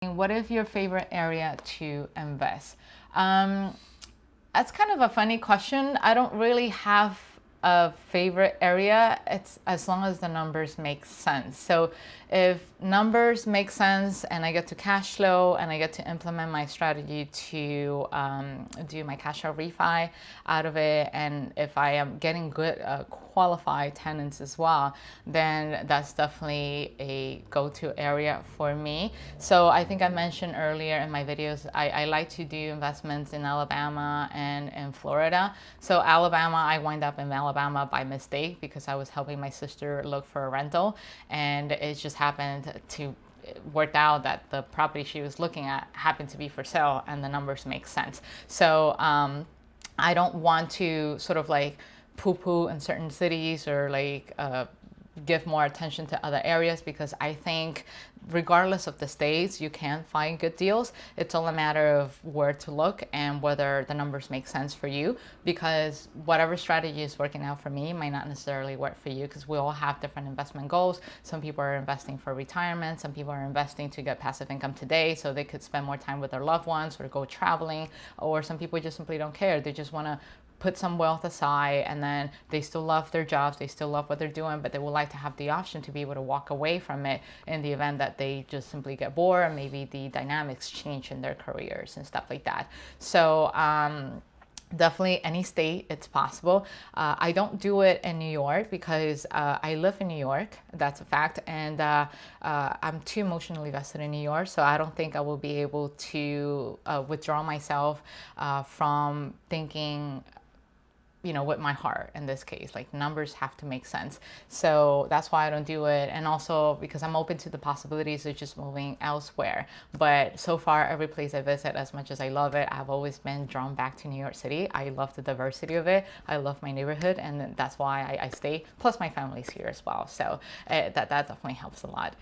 What is your favorite area to invest? That's kind of a funny question. I don't really have a favorite area. It's as long as the numbers make sense. So if numbers make sense and I get to cash flow and I get to implement my strategy to do my cash out refi out of it, and if I am getting good qualified tenants as well, then that's definitely a go-to area for me. So I think I mentioned earlier in my videos, I like to do investments in Alabama and in Florida. So Alabama, I wind up in Alabama by mistake because I was helping my sister look for a rental, and it just happened to worked out that the property she was looking at happened to be for sale and the numbers make sense. So I don't want to sort of like poo-poo in certain cities or like give more attention to other areas, because I think regardless of the states, you can find good deals. It's all a matter of where to look and whether the numbers make sense for you, because whatever strategy is working out for me might not necessarily work for you, because we all have different investment goals. Some people are investing for retirement, some people are investing to get passive income today so they could spend more time with their loved ones or go traveling, or some people just simply don't care. They just want to put some wealth aside, and then they still love their jobs, they still love what they're doing, but they would like to have the option to be able to walk away from it in the event that they just simply get bored, and maybe the dynamics change in their careers and stuff like that. So definitely any state, it's possible. I don't do it in New York because I live in New York, that's a fact, and I'm too emotionally vested in New York, so I don't think I will be able to withdraw myself from thinking, you know, with my heart in this case. Like, numbers have to make sense. So that's why I don't do it. And also because I'm open to the possibilities of just moving elsewhere. But so far, every place I visit, as much as I love it, I've always been drawn back to New York City. I love the diversity of it. I love my neighborhood, and that's why I stay. Plus my family's here as well. So that definitely helps a lot.